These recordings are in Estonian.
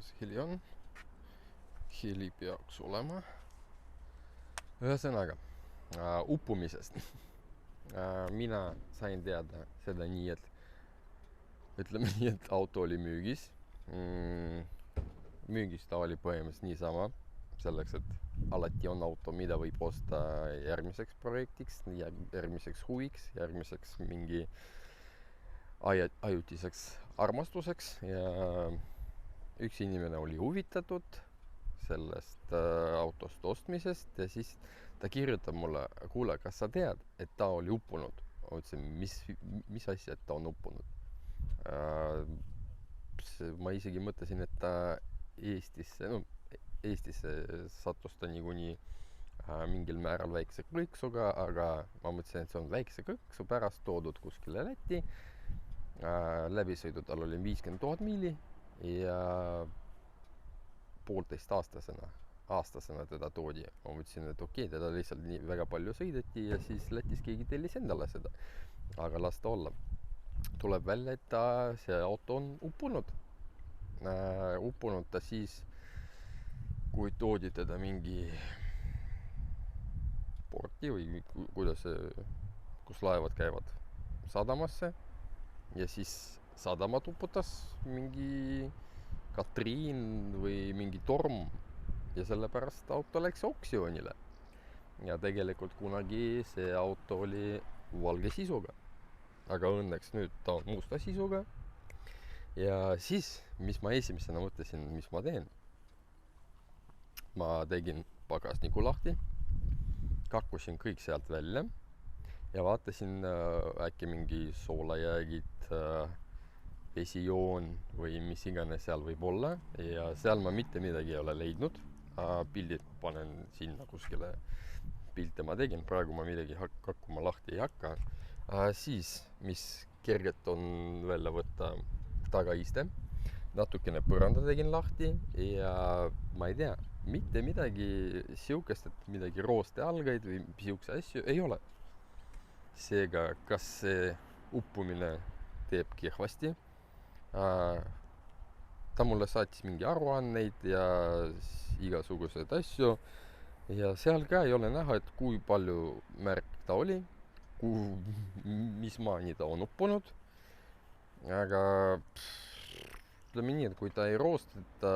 kas heli on? Heli peaks olema. Ühesõnaga, uppumisest. Mina sain teada seda nii, et ütleme nii, et auto oli müügis. Müügis ta oli põhimõtteliselt niisama, selleks, et alati on auto, mida võib osta järgmiseks projektiks, järgmiseks huviks, järgmiseks mingi ajutiseks armastuseks ja üks inimene oli huvitatud sellest autost ostmisest ja siis ta kirjutab mulle, kuule, kas sa tead, et ta oli uppunud? Ma ütlesin, mis asja, et ta on uppunud? Ma isegi mõtlesin, et ta Eestisse sattus ta niikuinii mingil määral väikse kõiksuga, aga ma mõtlesin, et see on väikse kõiksu pärast toodud kuskile Lätti. Läbisõidu tal oli 50 000 miili ja 1,5 aastasena teda toodi. Ma mõtlesin, et okei, teda lihtsalt nii väga palju sõideti ja siis Lätis keegi tellis endale seda. Aga las ta olla. Tuleb välja, et see auto on uppunud. Uppunud ta siis, kui toodi teda mingi porti või kuidas kus laevad käivad sadamasse ja siis sadamat uputas mingi Katriin või mingi torm ja sellepärast auto läks oksjoonile. Ja tegelikult kunagi see auto oli valge sisuga. Aga õnneks nüüd ta on musta sisuga. Ja siis, mis ma esimesena mõtlesin, mis ma teen? Ma tegin pagasniku lahti, kakkusin kõik sealt välja ja vaatasin äkki mingi soolajäägid, vesijoon või mis iganes seal võib olla ja seal ma mitte midagi ei ole leidnud. Pildid panen sinna kuskile, pilte ma tegin, praegu ma midagi kakkuma lahti ei hakka. Siis, mis kerget on välja võtta, tagaiste, natukene põranda tegin lahti ja ma ei tea, mitte midagi siukest, et midagi roostealgaid või siukse asju ei ole. Seega, kas see uppumine teeb kehvasti? Ta mulle saatis mingi aruanneid ja igasuguseid asju ja seal ka ei ole näha, et kui palju märk ta oli, mis maani ta on uppunud. Aga ütleme nii, et kui ta ei roosteta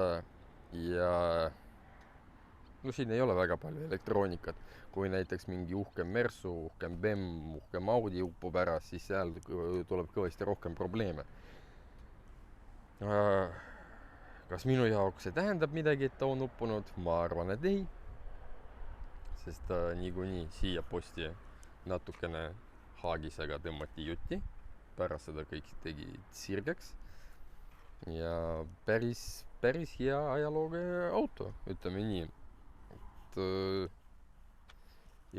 ja siin ei ole väga palju elektroonikat, kui näiteks mingi uhkem Mersu, uhkem BEM, uhkem Audi uppub ära, siis seal tuleb kõvasti rohkem probleeme. Kas minu jaoks see tähendab midagi, et ta on uppunud? Ma arvan, et ei. Sest niikuinii siia posti natukene haagisega tõmmati jutti. Pärast seda kõik tegi sirgeks. Ja päris hea ajalooga auto, ütleme nii.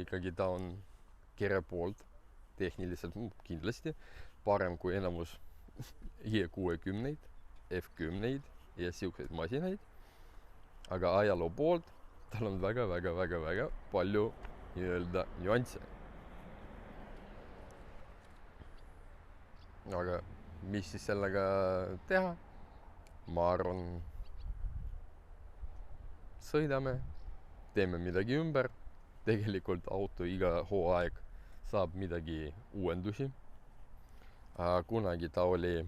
Ikkagi ta on kere poolt tehniliselt kindlasti parem kui enamus E60-neid, F10-neid ja siukseid masinaid. Aga ajaloo poolt tal on väga palju nii-öelda nüansse. Aga mis siis sellega teha? Ma arvan, sõidame, teeme midagi ümber. Tegelikult auto iga hooaeg saab midagi uuendusi. Kunagi ta oli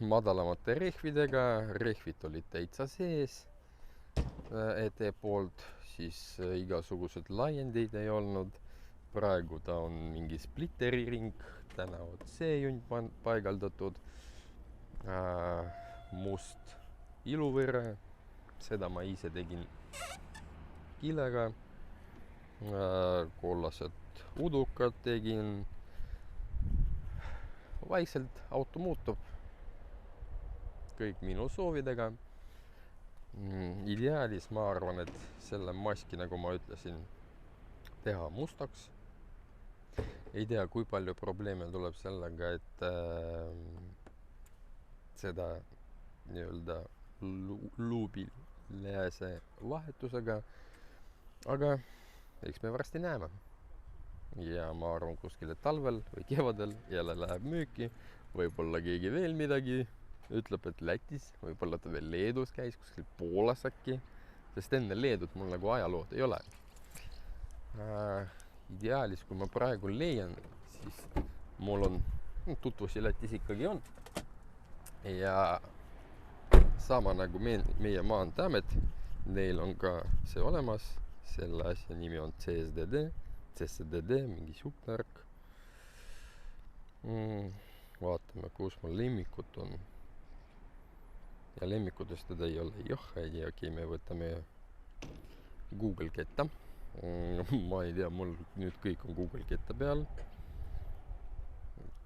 madalamate rehvidega, rehvid olid täitsa sees ette poolt, siis igasugused laiendeid ei olnud. Praegu ta on mingi splitteri ring, täna on see junt paigaldatud, must iluvõre, seda ma ise tegin kilega, kollased udukad tegin. Vaikselt auto muutub kõik minu soovidega. Ideaalis ma arvan, et selle maski, nagu ma ütlesin, teha mustaks. Ei tea, kui palju probleeme tuleb sellega, et seda nii-öelda luubi lääse vahetusega. Aga eks me varsti näeme. Ja ma arvan, kuskile talvel või kevadel jälle läheb müüki. Võib-olla keegi veel midagi ütleb, et Lätis, võib-olla ta veel Leedus käis, kuskil Poolas äkki, sest enne Leedut mul nagu ajalood ei ole. Ideaalis, kui ma praegu leian, siis mul on tutvusi Lätis ikkagi on. Ja sama nagu meie Maanteeamet, neil on ka see olemas, selle asja nimi on CSDD, mingi supvärk. Vaatame, kus mul lemmikud on. Ja lemmikutest teda ei ole. Ja okei, me võtame Google ketta. Ma ei tea, mul nüüd kõik on Google ketta peal.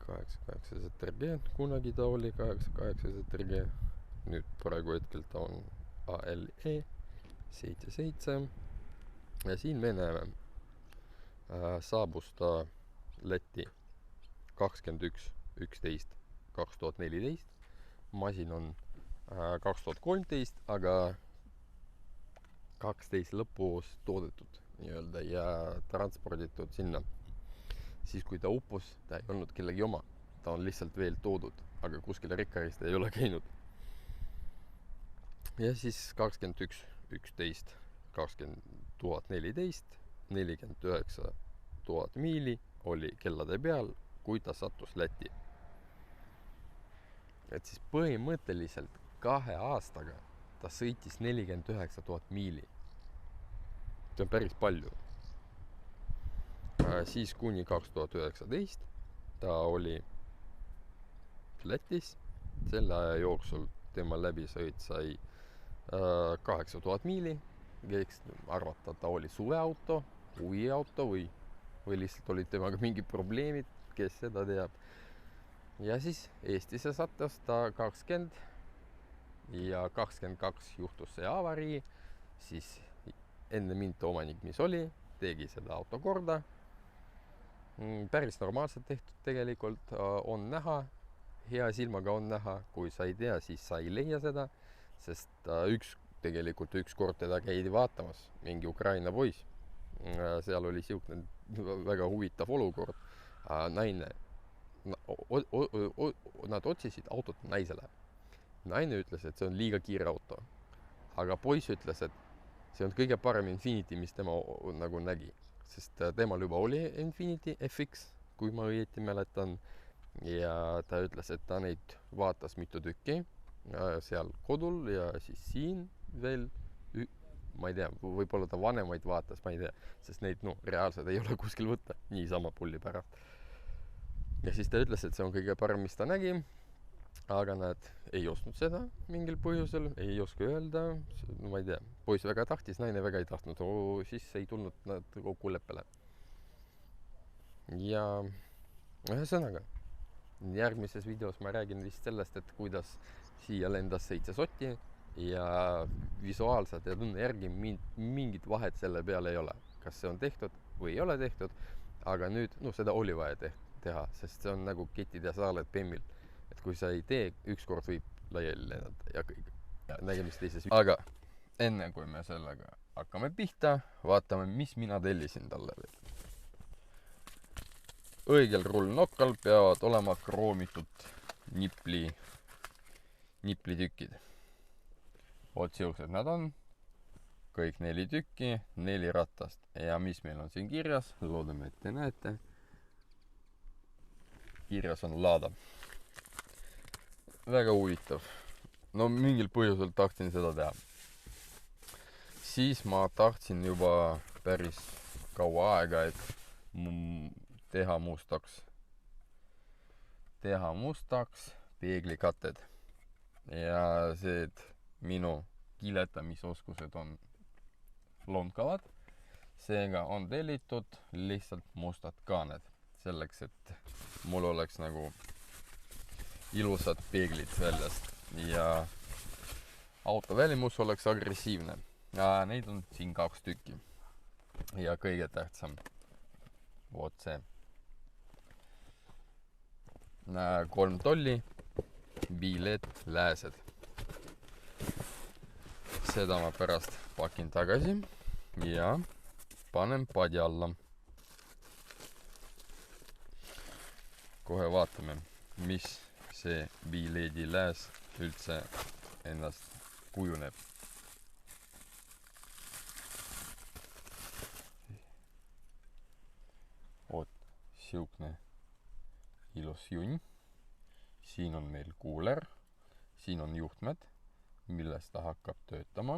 88 ZRG, kunagi ta oli 88 ZRG. Nüüd praegu hetkel ta on ALE 77. Ja siin me näeme, saabus ta Lätti 21.11.2014. Masin on 2013, aga 12 lõpus toodetud nii-öelda ja transporditud sinna. Siis kui ta uppus, ta ei olnud kellegi oma. Ta on lihtsalt veel toodud, aga kuskile rekkaris ta ei ole käinud. Ja siis 21.11.2014 49 000 miili oli kellade peal, kui ta sattus Lätti. Et siis põhimõtteliselt 2 aastaga ta sõitis 49 000 miili. See on päris palju. Siis kuni 2019 ta oli Lätis. Selle aja jooksul tema läbisõit sai 8000 miili. Keegi arvata, ta oli suveauto, huviauto või lihtsalt olid temaga mingid probleemid, kes seda teab. Ja siis Eestisse sattus ta 20 ja 22 juhtus see avarii. Siis enne mind omanik, mis oli, tegi seda auto korda. Päris normaalselt tehtud tegelikult, on näha, hea silmaga on näha, kui sa ei tea, siis sa ei leia seda, sest üks kord teda käidi vaatamas, mingi Ukraina poiss. Seal oli siukene väga huvitav olukord. Naine, nad otsisid autot naisele. Naine ütles, et see on liiga kiire auto, aga poiss ütles, et see on kõige parem Infiniti, mis tema nagu nägi. Sest temal juba oli Infiniti FX, kui ma õieti mäletan. Ja ta ütles, et ta neid vaatas mitu tükki seal kodul ja siis siin veel, ma ei tea, võib-olla ta vanemaid vaatas, ma ei tea, sest neid reaalselt ei ole kuskil võtta, niisama pulli pärast. Ja siis ta ütles, et see on kõige parem, mis ta nägi, aga nad ei ostnud seda mingil põhjusel, ei oska öelda, ma ei tea, poiss väga tahtis, naine väga ei tahtnud, siis ei tulnud nad kokkuleppele. Ja ühesõnaga, järgmises videos ma räägin vist sellest, et kuidas siia lendas 7 sotti ja visuaalselt ja tunne järgi mingit vahet selle peale ei ole. Kas see on tehtud või ei ole tehtud, aga nüüd seda oli vaja teha, sest see on nagu ketid ja saaled Bemmil. Et kui sa ei tee, ükskord võib laiali lennata ja kõik. Nägemist teises. Aga enne kui me sellega hakkame pihta, vaatame, mis mina tellisin talle veel. Õigel rullnokkal peavad olema kroomitud niplitükid. Oot siuksed nad on. Kõik 4 tükki, 4 ratast. Ja mis meil on siin kirjas? Loodame, et te näete. Kirjas on Lada. Väga huvitav. No mingil põhjusel tahtsin seda teha. Siis ma tahtsin juba päris kaua aega, et teha mustaks peeglikatted. Ja see, et minu kiletamisoskused on lonkavad. Seega on tellitud lihtsalt mustad kaaned. Selleks, et mul oleks nagu ilusad peeglid väljast. Ja auto välimus oleks agressiivne. Ja neid on siin 2 tükki. Ja kõige tähtsam. Vot see. 3 tolli. Bilet, lääsed. Seda ma pärast pakin tagasi ja panen padi alla. Kohe vaatame, mis see bileedi lääs üldse ennast kujuneb. Siukne ilus junn. Siin on meil kuuler, siin on juhtmed, millest ta hakkab töötama.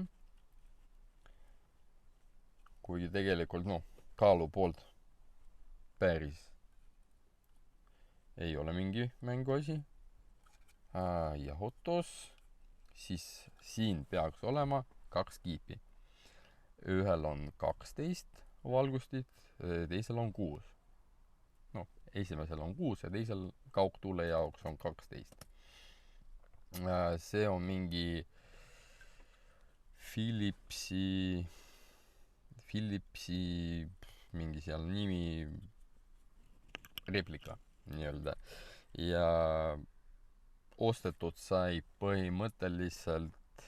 Kuigi tegelikult kaalu poolt päris ei ole mingi mänguasi. Jahutus, siis siin peaks olema 2 kiipi. Ühel on 12 valgustit, teisel on 6. Esimesel on 6 ja teisel kaugtuule jaoks on 12. See on mingi Philipsi mingi seal nimi replika nii-öelda. Ja ostetud sai põhimõtteliselt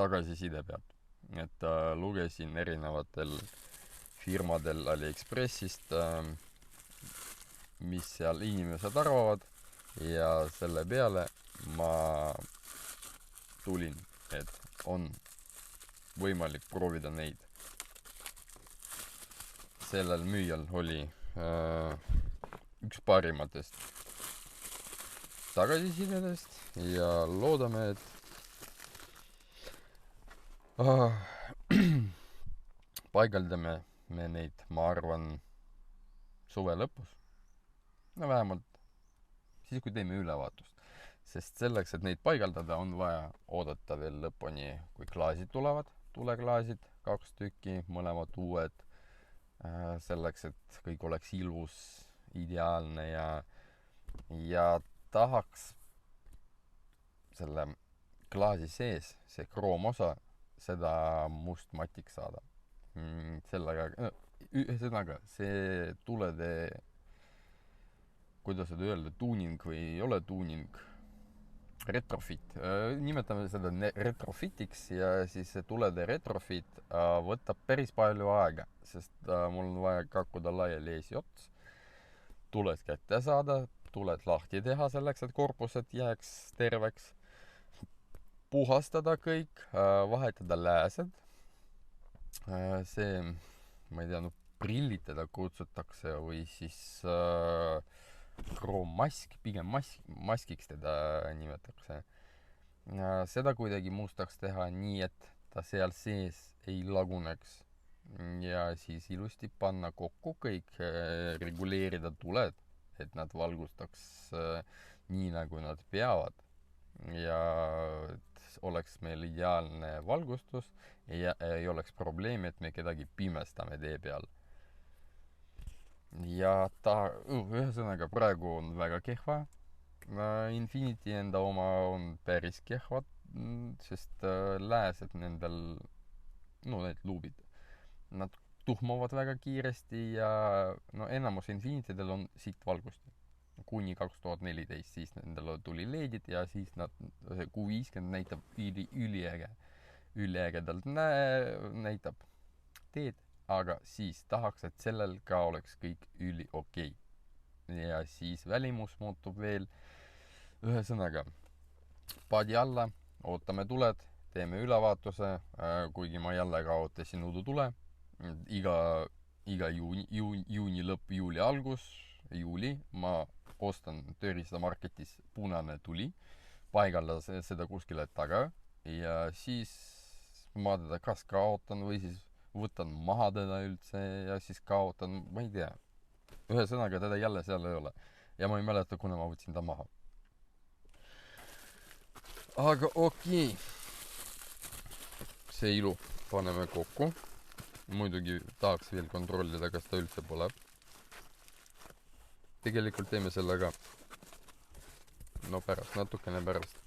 tagasiside pealt. Et lugesin erinevatel firmadel AliExpressist, mis seal inimesed arvavad, ja selle peale ma tulin, et on võimalik proovida neid. Sellel müüjal oli üks parimatest tagasisidedest ja loodame, et paigaldame me neid, ma arvan, suve lõpus. Vähemalt siis, kui teeme ülevaatust. Sest selleks, et neid paigaldada, on vaja oodata veel lõpuni, kui klaasid tulevad, tuleklaasid, 2 tükki, mõlemad uued, selleks, et kõik oleks ilus, ideaalne ja tahaks selle klaasi sees, see kroomosa, seda mustmatiks saada. Sellega, ühesõnaga, see tulede, kuidas seda öelda, tuuning või ei ole tuuning, retrofit. Nimetame seda retrofitiks ja siis see tulede retrofit võtab päris palju aega, sest mul on vaja kakkuda laiali eesiots, tuled kätte saada, tuled lahti teha selleks, et korpused jääks terveks, puhastada kõik, vahetada lääsed. See, ma ei tea, prillitada kutsutakse või siis kroommask, pigem maskiks teda nimetatakse. Seda kuidagi mustaks teha nii, et ta seal sees ei laguneks ja siis ilusti panna kokku kõik, reguleerida tuled, et nad valgustaks nii, nagu nad peavad ja oleks meil ideaalne valgustus ja ei oleks probleemi, et me kedagi pimestame tee peal. Ja ühesõnaga praegu on väga kehva. Infinity enda oma on päris kehvad, sest lääsed nendel, need luubid, nad tuhmuvad väga kiiresti ja enamus Infinitydel on sihtvalgusti. Kuni 2014, siis nendel tuli leedid ja siis see Q50 näitab üliägedalt näitab teed. Aga siis tahaks, et sellel ka oleks kõik üli okei. Ja siis välimus muutub veel. Ühesõnaga, paadi alla, ootame tuled, teeme ülevaatuse, kuigi ma jälle ka ootasin udutule. Iga juuni lõpp, juuli algus, juuli, ma ostan tööriistamarketis punane tuli, paigaldada seda kuskile taga ja siis ma teda kas kaotan või siis võtan maha teda üldse ja siis kaotan, ma ei tea. Ühesõnaga, teda jälle seal ei ole. Ja ma ei mäleta, kuna ma võtsin ta maha. Aga okei. See ilu paneme kokku. Muidugi tahaks veel kontrollida, kas ta üldse pole. Tegelikult teeme selle ka. Pärast, natukene pärast.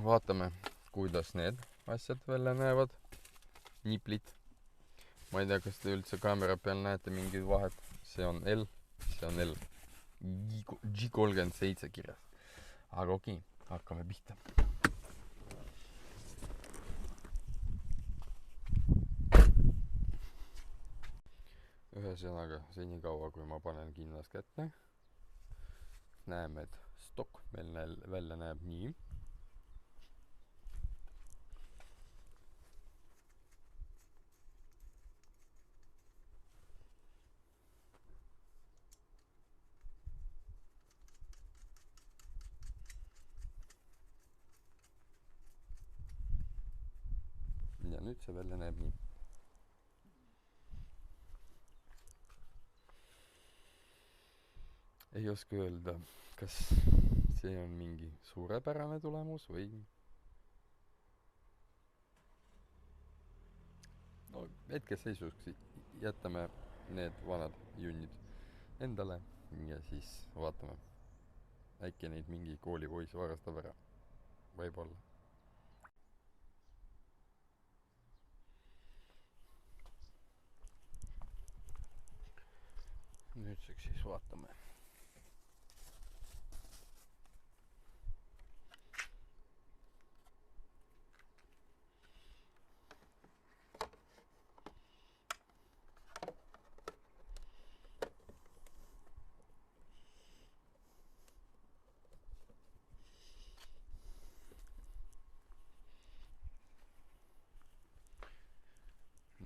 Vaatame, kuidas need asjad välja näevad. Niplid. Ma ei tea, kas te üldse kaamera peal näete mingid vahet. See on L, see on L. G37 kirjas. Aga okei, hakkame pihta. Ühesõnaga, senikaua, kui ma panen kinnas kätte, näeme, et stokk meil välja näeb nii. Ja nüüd see välja näeb nii. Ei oska öelda, kas see on mingi suurepärane tulemus või no hetkeseisuks jätame need vanad junnid endale ja siis vaatame. Äkki neid mingi koolipoiss varastab ära. Võib-olla. Nüüdseks siis vaatame.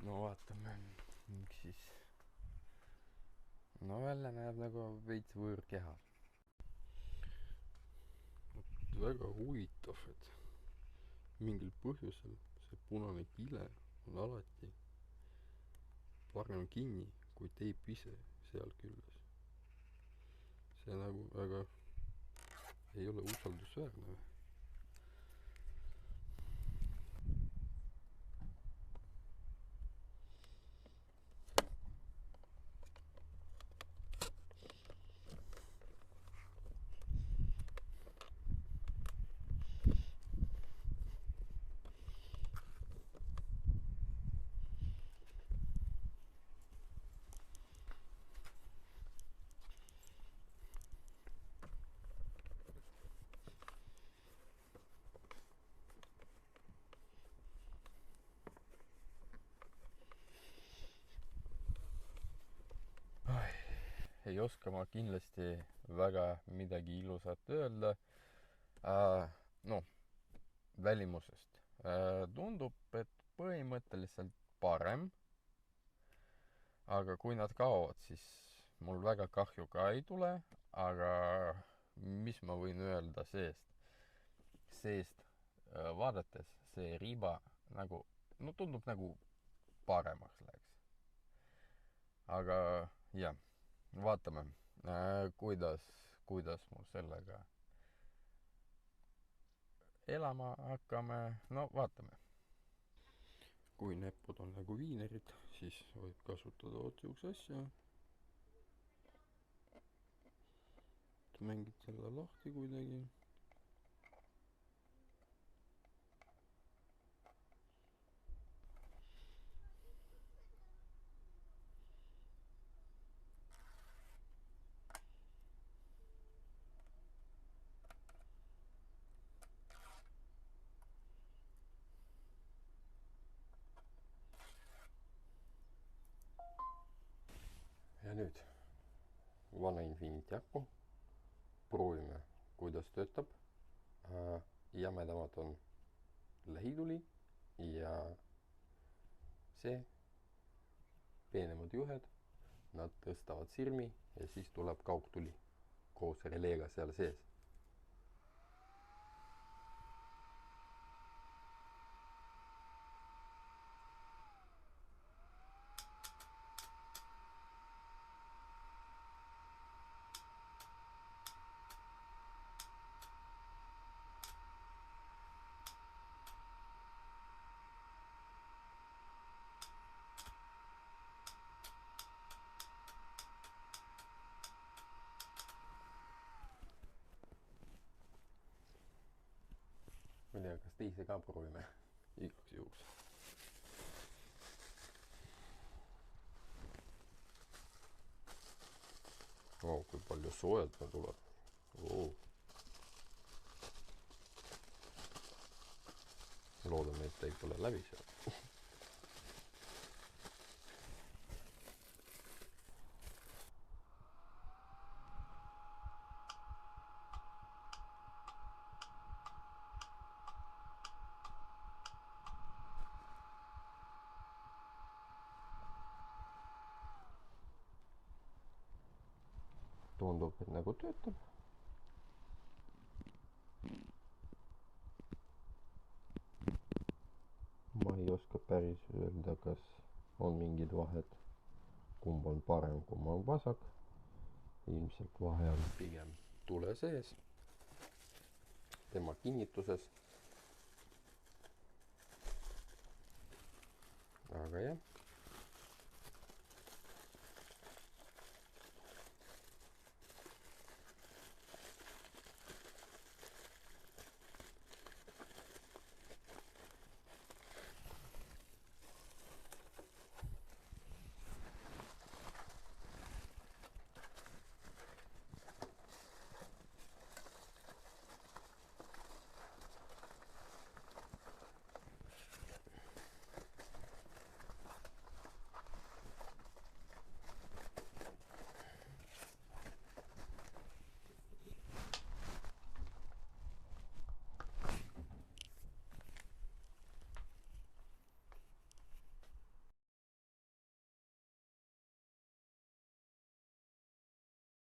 No vaatame, miks siis. No välja näeb nagu veits võõrkeha. Väga huvitav, et mingil põhjusel see punane kile on alati parem kinni kui teip ise seal küljes. See nagu väga ei ole usaldusväärne. Ei oska ma kindlasti väga midagi ilusat öelda. No, välimusest. Tundub, et põhimõtteliselt parem. Aga kui nad kaovad, siis mul väga kahju ka ei tule. Aga mis ma võin öelda seest? Seest vaadates see riba nagu, no tundub nagu paremaks läks. Aga jah. Vaatame, kuidas mu sellega elama hakkame. No vaatame. Kui näpud on nagu viinerid, siis võib kasutada otsjuks asja. Mängid selle lahti kuidagi. Ja nüüd vana Infinity äppu. Proovime, kuidas töötab. Jämedamad on lähituli ja see peenemad juhed, nad tõstavad sirmi ja siis tuleb kaugtuli koos releega seal sees. Ma ei tea, kas teise ka proovime igaks juhuks. Kui palju soojalt me tuleb. Loodame, et ei tule läbi seal. tundub, et nagu töötab. Ma ei oska päris öelda, kas on mingid vahed, kumb on parem, kumb on vasak. Ilmselt vahe on pigem tule sees, tema kinnituses. Aga jah,